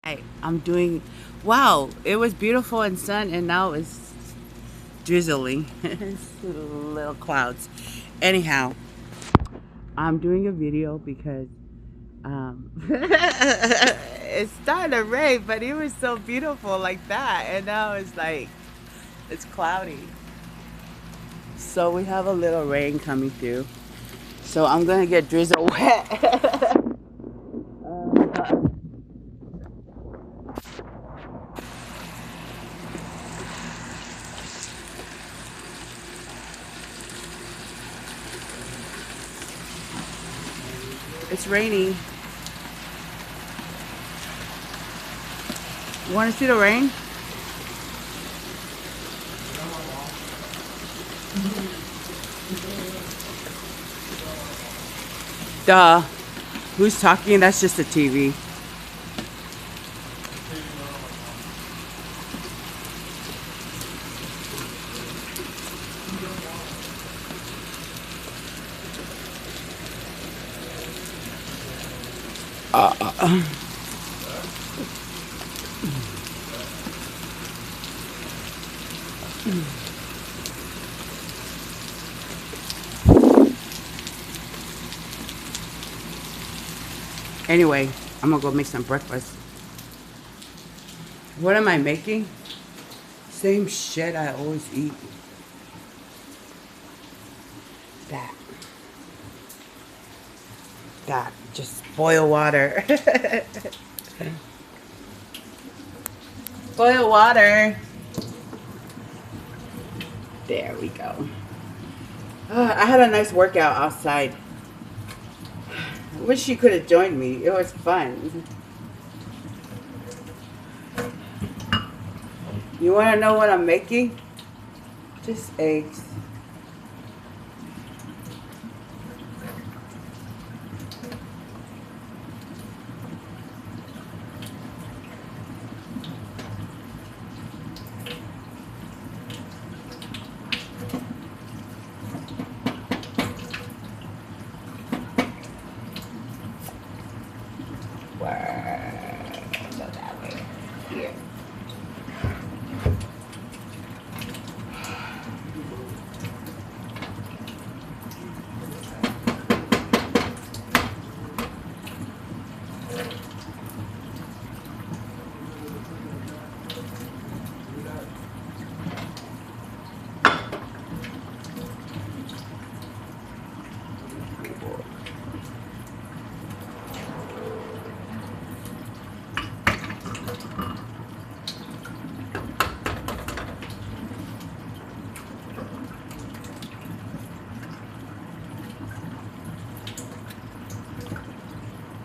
I'm doing, wow, it was beautiful and sun, and now it's drizzling. It's little clouds. Anyhow, I'm doing a video because it's starting to rain, but it was so beautiful like that, and now it's like, it's cloudy. So we have a little rain coming through. So I'm gonna get drizzle wet. It's raining. You want to see the rain? Duh. Who's talking? That's just a TV. Uh, uh, uh. Anyway, I'm gonna go make some breakfast. What am I making? Same shit I always eat. That. Just boil water. Boil water. There we go. I had a nice workout outside. Wish you could have joined me. It was fun. You want to know what I'm making? Just eggs. Go that way. Here.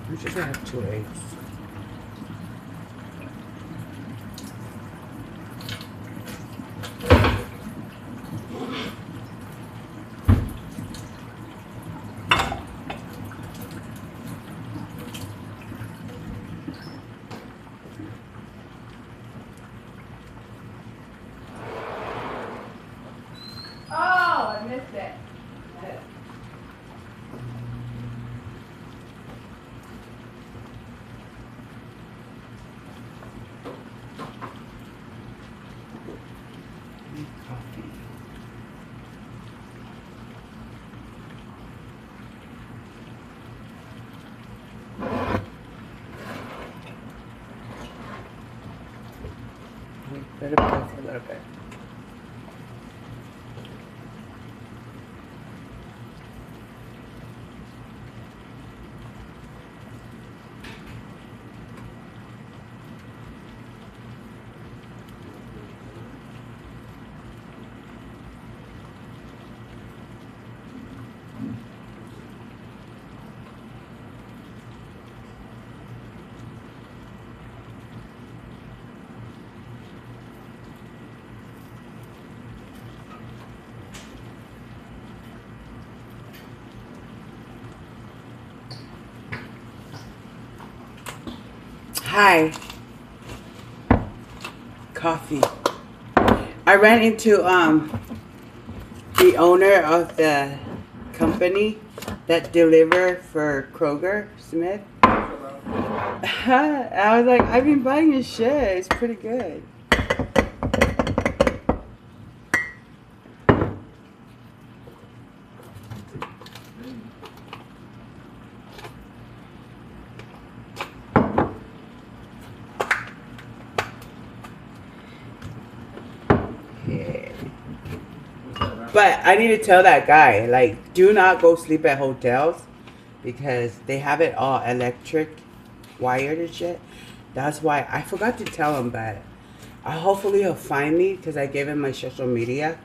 We should have 2 eggs. Oh, I missed it. Coffee. Better put a little bit. Hi. Coffee. I ran into the owner of the company that deliver for Kroger Smith. I was like, I've been buying your shit. It's pretty good. Yeah. But I need to tell that guy, like, do not go sleep at hotels because they have it all electric, wired and shit. That's why I forgot to tell him, but hopefully he'll find me because I gave him my social media.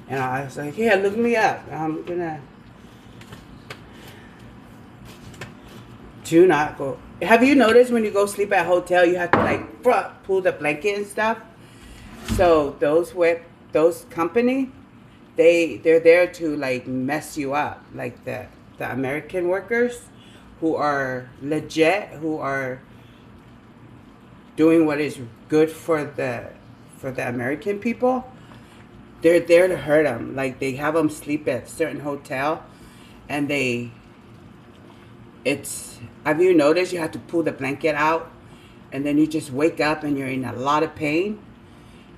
And I was like, yeah, look me up. I'm gonna. Do not go. Have you noticed when you go sleep at a hotel, you have to like pull the blanket and stuff? So those company, they're there to like mess you up, like the American workers who are legit, who are doing what is good for the American people. They're there to hurt them. Like they have them sleep at a certain hotel, and it's. Have you noticed you have to pull the blanket out, and then you just wake up and you're in a lot of pain?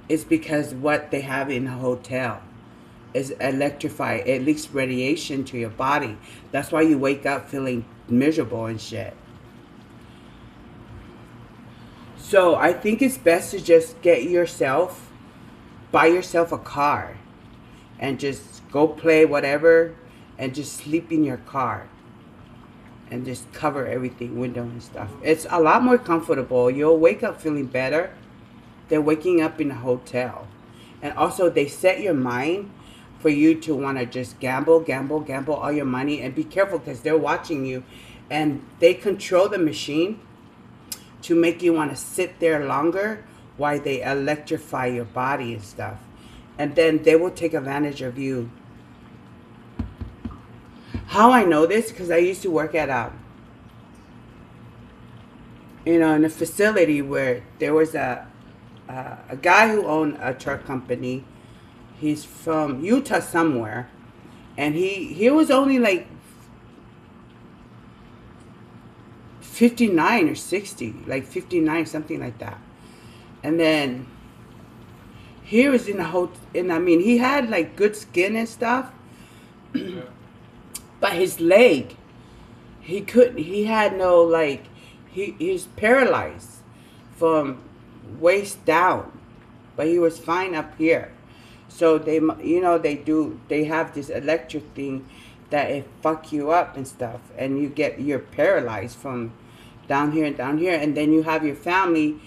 It's because what they have in a hotel is electrify. It leaks radiation to your body. That's why you wake up feeling miserable and shit. So I think it's best to just buy yourself a car and just go play whatever and just sleep in your car and just cover everything, window and stuff. It's a lot more comfortable. You'll wake up feeling better than waking up in a hotel. And also they set your mind for you to want to just gamble all your money, and be careful because they're watching you and they control the machine to make you want to sit there longer while they electrify your body and stuff. And then they will take advantage of you. How I know this, because I used to work at in a facility where there was a guy who owned a truck company. He's from Utah somewhere, and he was only like 59 or 60, like 59, something like that. And then he was in a hotel, and I mean, he had like good skin and stuff, but his leg, he had no, like, he's paralyzed from waist down, but he was fine up here. So they have this electric thing that it fuck you up and stuff, and you're paralyzed from down here, and then you have your family.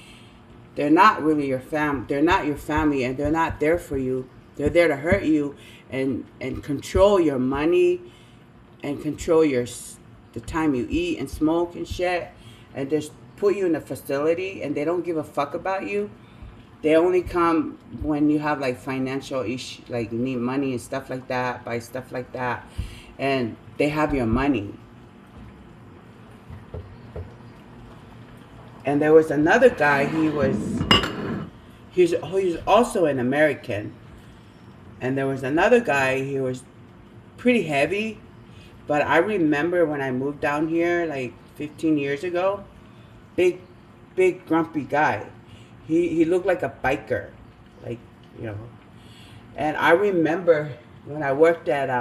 They're not really your they're not your family, and they're not there for you. They're there to hurt you and control your money and control the time you eat and smoke and shit, and just put you in a facility, and they don't give a fuck about you. They only come when you have like financial issue, like you need money and stuff like that, buy stuff like that, and they have your money. And there was another guy. He's also an American, and there was another guy. He was pretty heavy, but I remember when I moved down here like 15 years ago, big grumpy guy. He looked like a biker, like, you know. And I remember when I worked at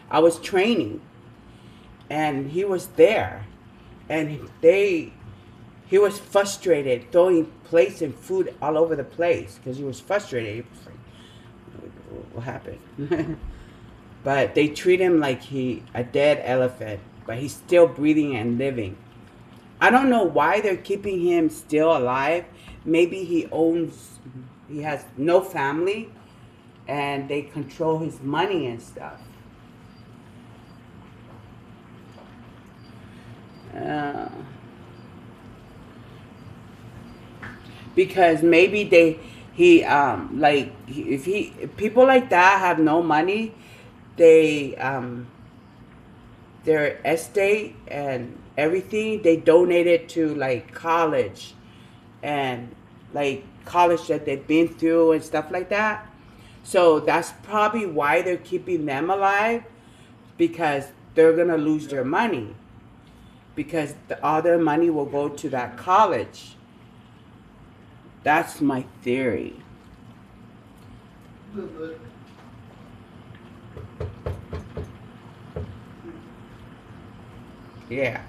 I was training, and he was there, and he was frustrated, throwing plates and food all over the place because he was frustrated. He was like, what happened? But they treat him like a dead elephant, but he's still breathing and living. I don't know why they're keeping him still alive. Maybe he has no family, and they control his money and stuff. Because maybe if people like that have no money, they their estate and everything, they donate it to like college and like college that they've been through and stuff like that. So that's probably why they're keeping them alive, because they're gonna lose their money. because the other money will go to that college. That's my theory. Yeah.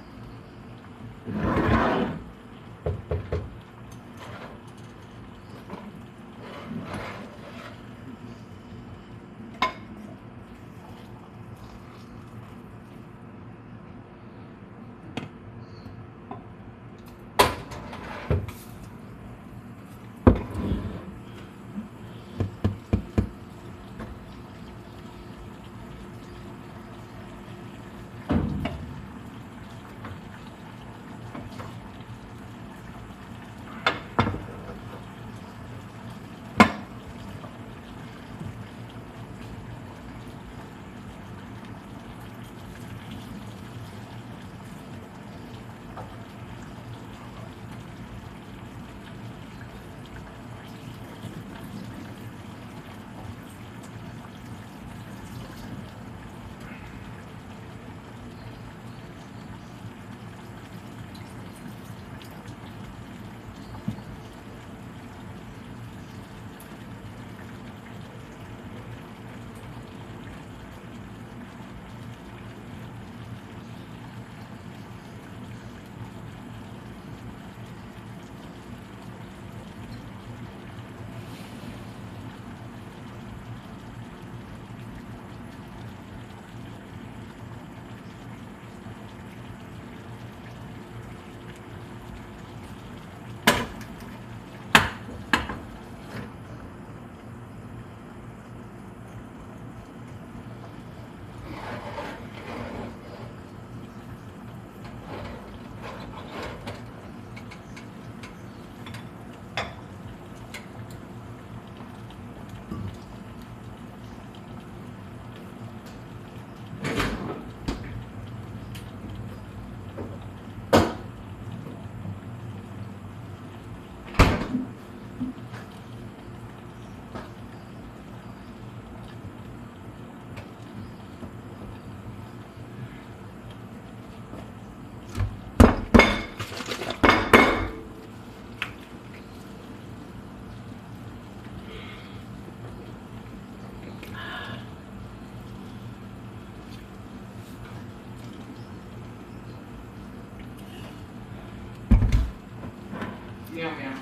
Meow meow.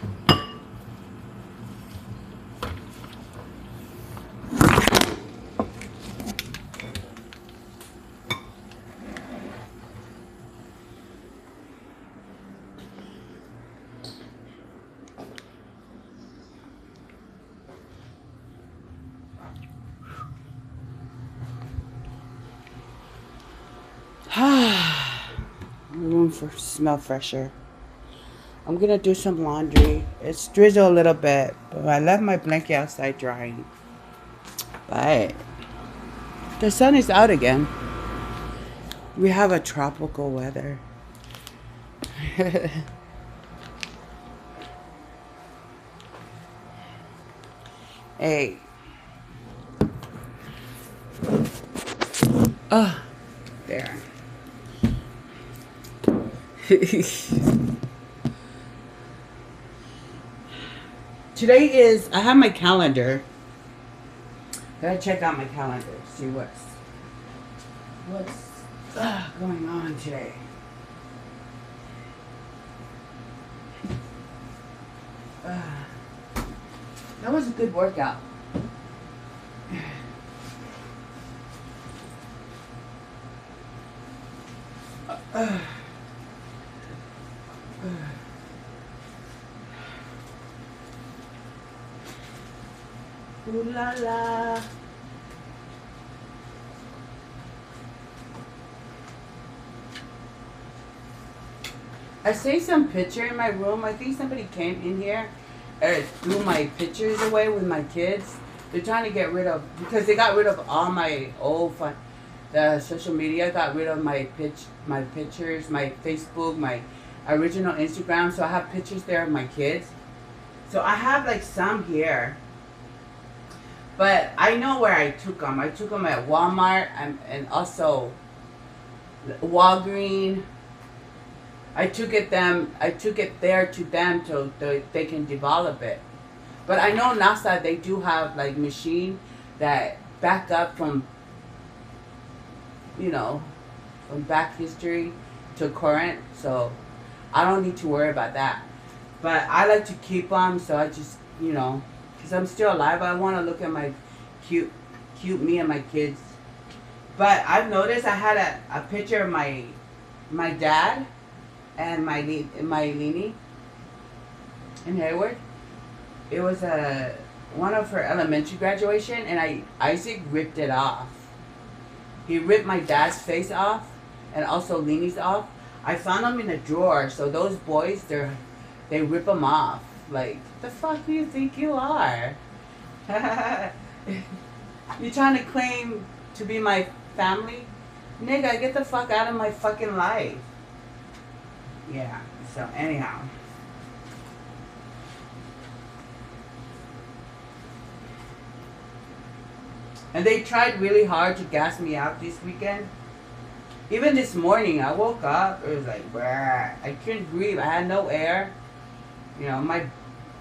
Room for smell fresher. I'm gonna do some laundry. It's drizzled a little bit, but I left my blanket outside drying. But the sun is out again. We have a tropical weather. Hey. Oh, there. Today is, I have my calendar. Gotta check out my calendar, see what's going on today. That was a good workout. Ooh la la. I saved some picture in my room. I think somebody came in here and threw my pictures away with my kids. They're trying to get rid of, because they got rid of all my old the social media. Got rid of my pictures, my Facebook, my original Instagram. So I have pictures there of my kids. So I have like some here. But I know where I took them. I took them at Walmart and also Walgreens. I took it there to them so they can develop it. But I know NASA they do have like machine that back up from you know from back history to current, so I don't need to worry about that. But I like to keep them, so I just because I'm still alive, I want to look at my cute, cute me and my kids. But I've noticed I had a picture of my dad and my Lini in Hayward. It was a one of her elementary graduation, and Isaac ripped it off. He ripped my dad's face off, and also Lini's off. I found them in a drawer. So those boys, they rip them off. Like, the fuck do you think you are? You trying to claim to be my family? Nigga, get the fuck out of my fucking life. Yeah, so anyhow. And they tried really hard to gas me out this weekend. Even this morning, I woke up, it was like, bruh, I couldn't breathe. I had no air.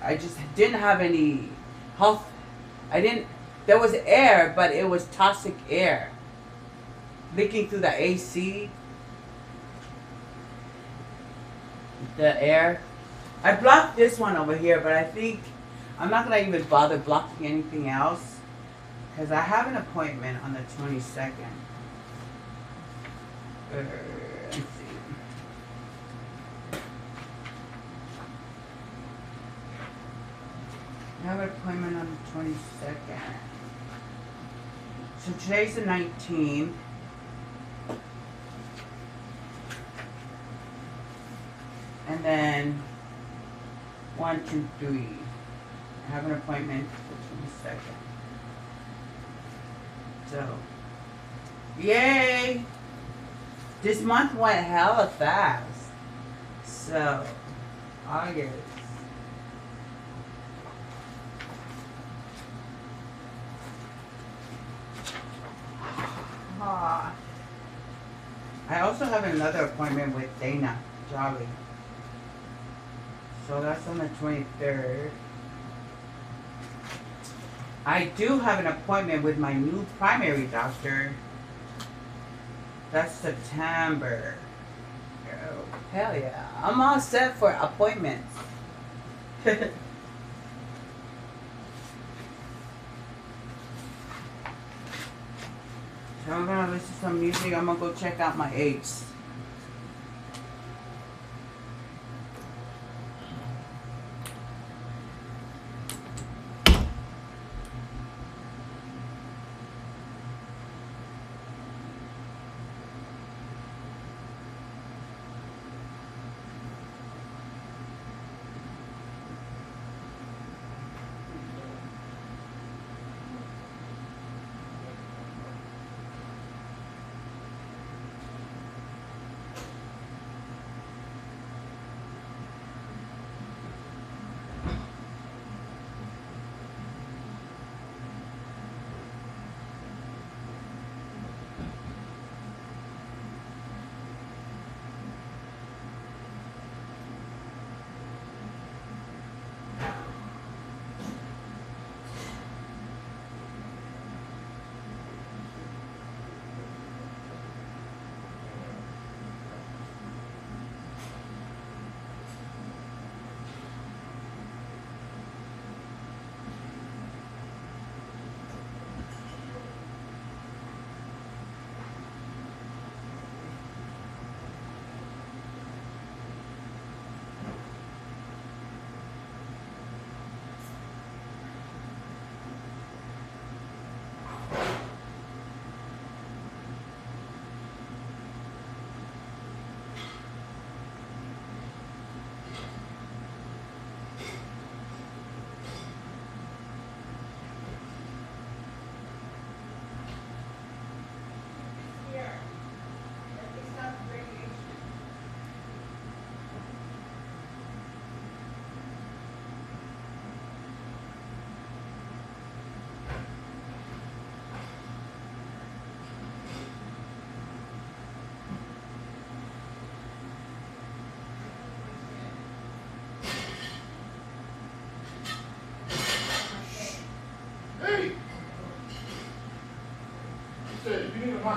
I just didn't have any health. There was air, but it was toxic air. Leaking through the AC, the air. I blocked this one over here, but I think I'm not going to even bother blocking anything else. Because I have an appointment on the 22nd. Let's see. I have an appointment on the 22nd. So today's the 19th. And then 1, 2, 3. I have an appointment for the 22nd. So, yay! This month went hella fast. So, August. Ah. I also have another appointment with Dana Jolly. So that's on the 23rd. I do have an appointment with my new primary doctor. That's September. Oh, hell yeah. I'm all set for appointments. So I'm gonna listen to some music. I'm gonna go check out my apes.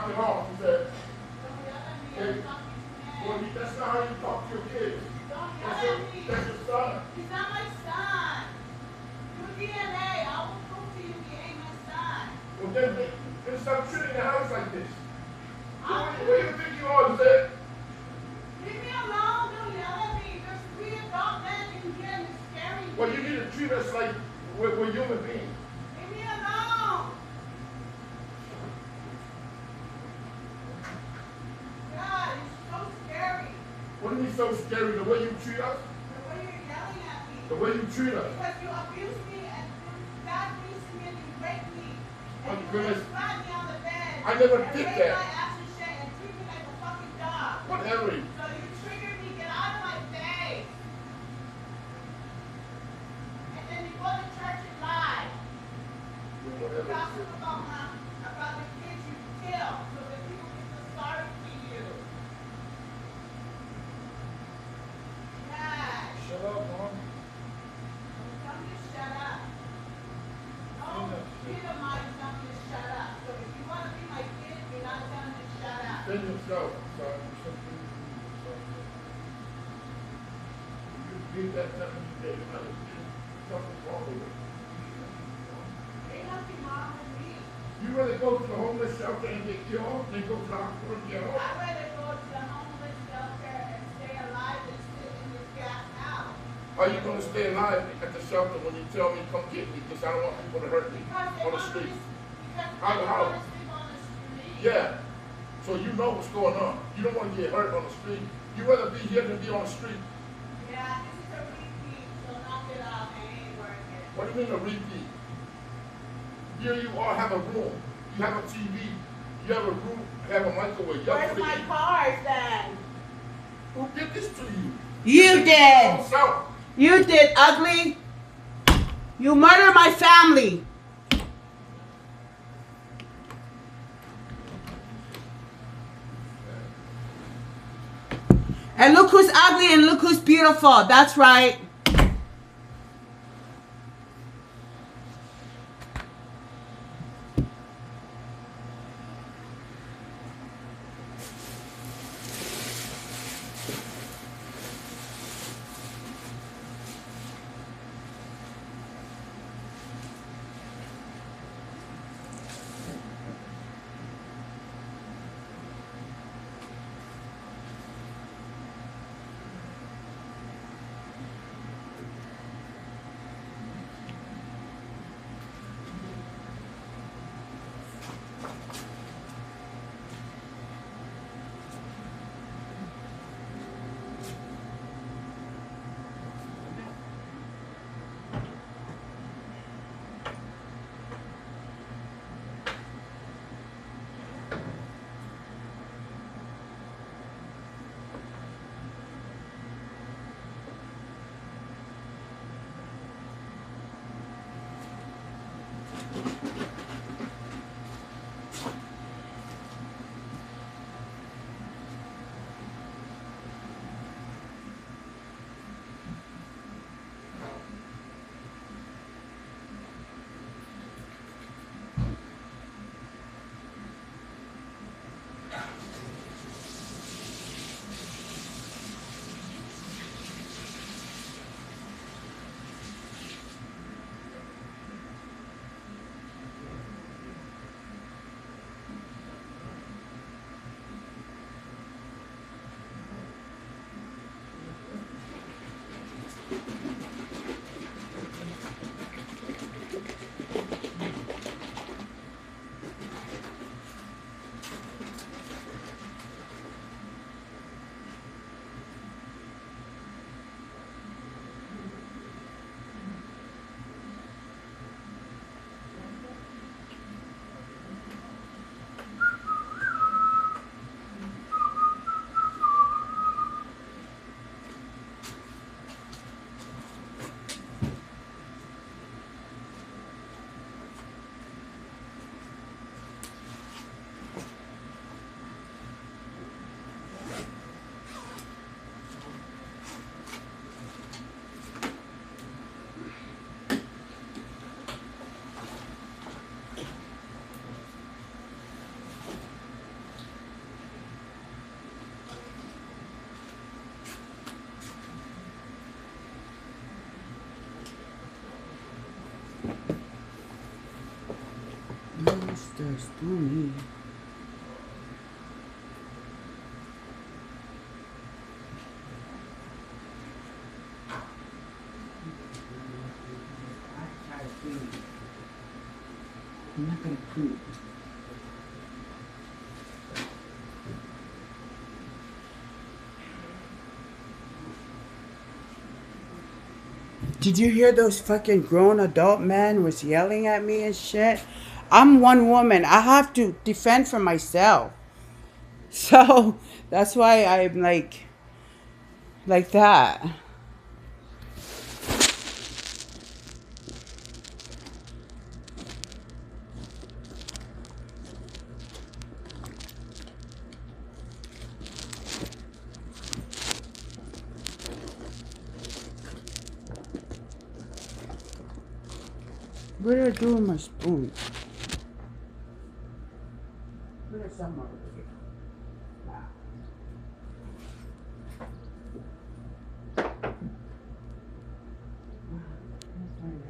knocked it off. He said, hey, well, that's not how you talk to your kids. That's your son. He's not my son. Your DNA, I will prove to you he ain't my son. Well, then stop treating the house like this. What do you think you are, Zed? Leave me alone, don't yell at me. There's 3 adult men in here and it's scaring me. Well, you need to treat us like we're human beings. Leave me alone. God, it's so scary. What do you mean so scary? The way you treat us? The way you're yelling at me. The way you treat us? Because you abuse me and you bad abuse me and you rape me. Oh, And you goodness. slap me on the bed. I never and did rape that. my ass and shit and treat me like a fucking dog. Whatever. So you triggered me, get out of my face. And then you go to church and lie. Whatever. Gossip about the kids you killed so that people can feel sorry for you. God. Shut up, Mom. Tell me to shut up. No, kid of mine is telling me to shut up. So if you want to be my kid, you're not telling me to shut up. Then yourself, son. You did that something you did. Something's wrong with it. Ain't nothing wrong with me. You rather go to the homeless shelter and get killed than go to the hospital and get home? I'd rather go to the homeless shelter and stay alive than sit in this gas house. Are you going to stay alive at the shelter when you tell me come get me because I don't want people to hurt me Because they on the want street? Because they How? want to sleep on the street. Yeah. So you know what's going on. You don't want to get hurt on the street. You rather be here than be on the street. Yeah, this is a repeat, so knock it off. I ain't working. What do you mean a repeat? Here you all have a room. You have a TV. You have a room. You have a microwave. You have Where's food to my eat. cars then? Who did this to you? You did. Yourself. You did, ugly. You murdered my family. And look who's ugly and look who's beautiful. That's right. this? Do me. I'm not gonna poop. Did you hear those fucking grown adult men was yelling at me and shit? I'm one woman. I have to defend for myself. So that's why I'm like that. What did I do with my spoon? Put it somewhere over here. Nah. Let's find it.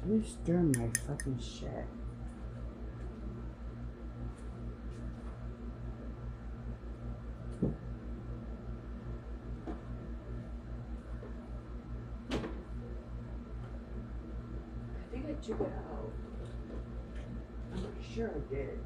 Let me stir my fucking shit. I think I took it out. I'm pretty sure I did.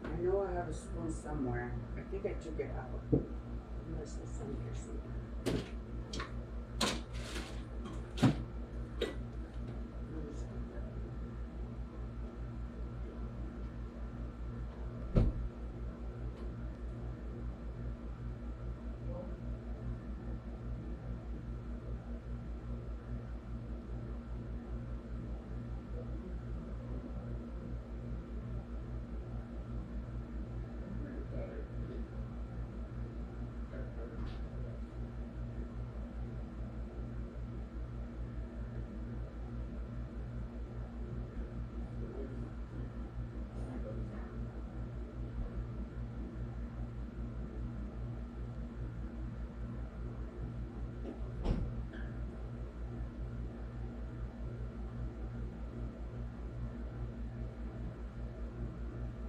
I know I have a spoon somewhere. I think I took it out. Unless it's somewhere somewhere.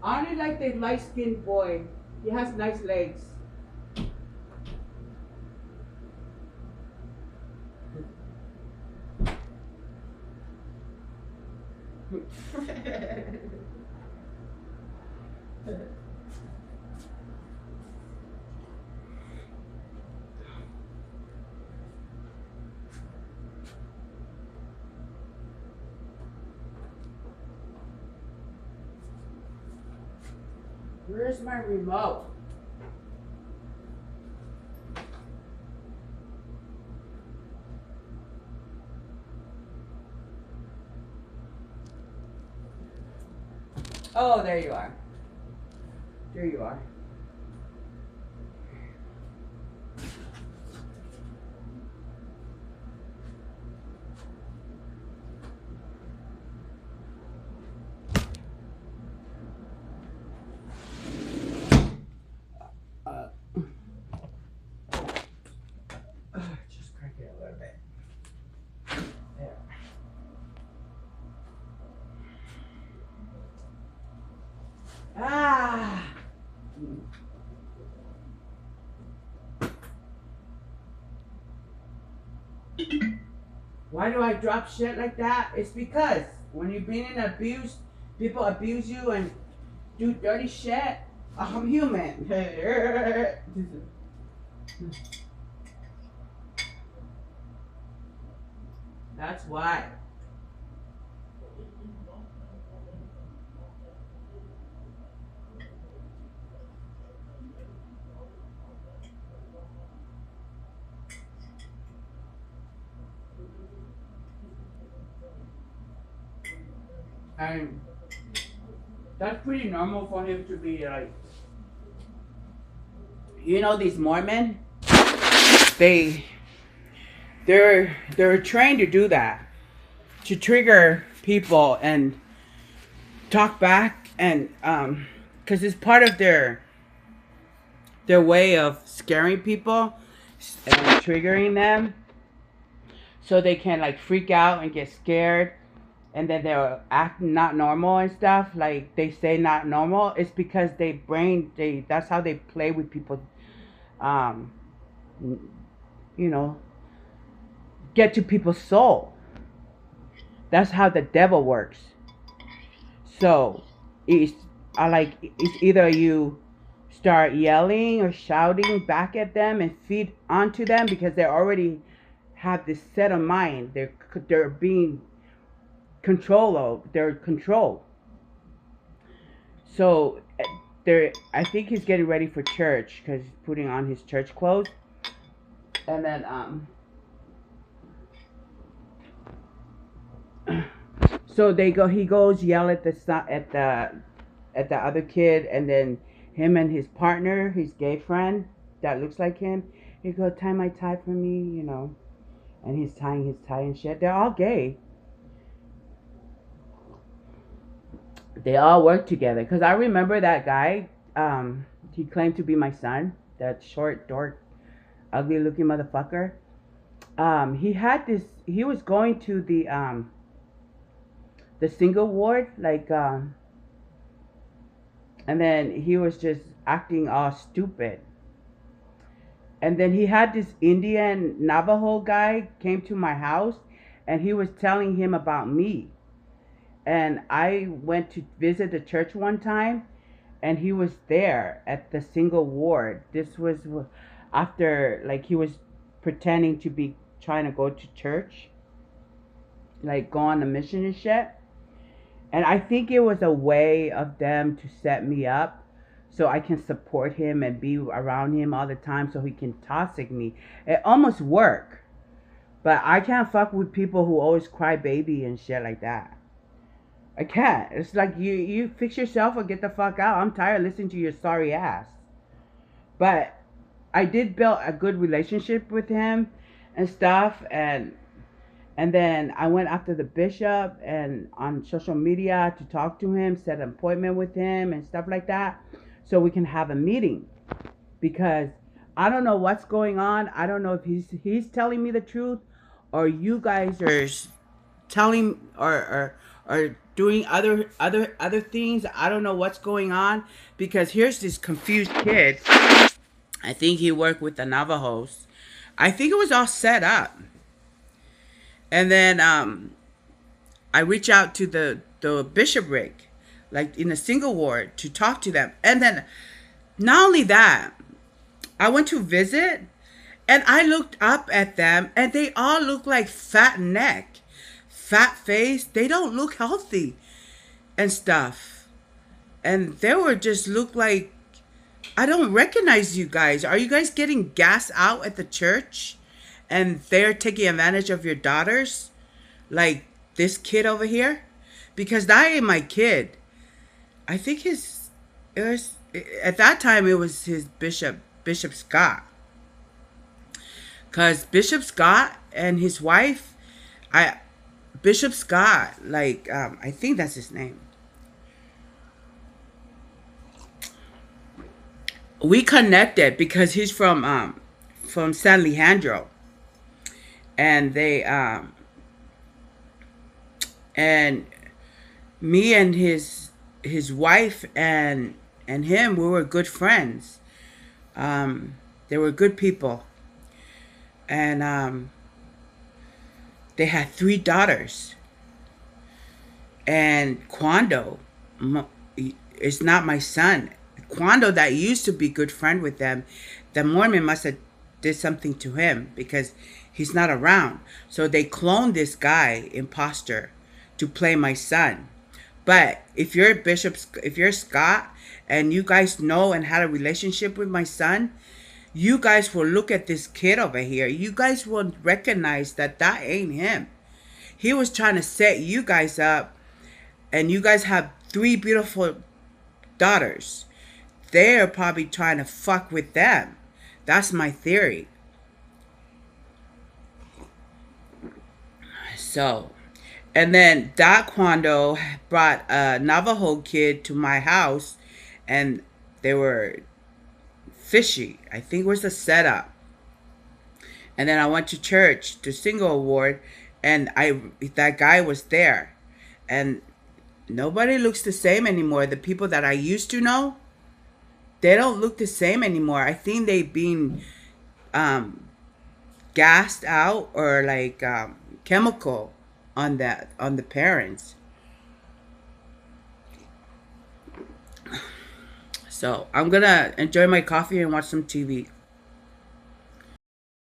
I only like the light-skinned boy. He has nice legs. Where's my remote? Oh, there you are. There you are. Just crack it a little bit. There. Ah! Why do I drop shit like that? It's because when you've been in abuse, people abuse you and do dirty shit. I'm human. That's why. And that's pretty normal for him to be like, these Mormon, they they're trained to do that, to trigger people and talk back, and because it's part of their way of scaring people and triggering them, so they can like freak out and get scared, and then they'll act not normal and stuff. Like they say not normal. It's because that's how they play with people. Um, you know, get to people's soul. That's how the devil works. So it's either you start yelling or shouting back at them and feed onto them, because they already have this set of mind. They're being they're controlled. So I think he's getting ready for church because he's putting on his church clothes, and then so he goes yell at the other kid, and then him and his partner, his gay friend that looks like him, he go, tie my tie for me, and he's tying his tie and shit. They're all gay. They all work together. Because I remember that guy, he claimed to be my son, that short, dork, ugly looking motherfucker. He was going to the single ward, like, and then he was just acting all stupid. And then he had this Indian Navajo guy came to my house, and he was telling him about me. And I went to visit the church one time, and he was there at the single ward. This was after, like, he was pretending to be trying to go to church, like go on a mission and shit. And I think it was a way of them to set me up so I can support him and be around him all the time so he can toxic me. It almost worked. But I can't fuck with people who always cry baby and shit like that. I can't. It's like you fix yourself or get the fuck out. I'm tired of listening to your sorry ass. But I did build a good relationship with him and stuff, and then I went after the bishop and on social media to talk to him, set an appointment with him and stuff like that, so we can have a meeting. Because I don't know what's going on. I don't know if he's telling me the truth, or you guys are telling or doing other things. I don't know what's going on, because here's this confused kid. I think he worked with the Navajos. I think it was all set up. And then I reach out to the bishopric, like in a single ward, to talk to them. And then not only that, I went to visit, and I looked up at them, and they all look like fat neck, fat face. They don't look healthy and stuff. And they were just look like, I don't recognize you guys. Are you guys getting gas out at the church? And they're taking advantage of your daughters? Like this kid over here? Because that ain't my kid. I think at that time it was his Bishop Scott. Because Bishop Scott and his wife, Bishop Scott, like, I think that's his name. We connected because he's from San Alejandro. And they, and me and his wife and him, we were good friends. They were good people. And They had 3 daughters. And Quando is not my son. Quando, that used to be good friend with them, the Mormon must have did something to him because he's not around. So they cloned this guy, imposter, to play my son. But if you're Bishop, if you're Scott, and you guys know and had a relationship with my son, you guys will look at this kid over here. You guys will recognize that that ain't him. He was trying to set you guys up, and you guys have 3 beautiful daughters. They're probably trying to fuck with them. That's my theory. So, and then Doc Quando brought a Navajo kid to my house, and they were fishy. I think it was a setup. And then I went to church to Single Award, and that guy was there, and nobody looks the same anymore. The people that I used to know, they don't look the same anymore. I think they've been gassed out or like chemical on the parents. So I'm gonna enjoy my coffee and watch some TV.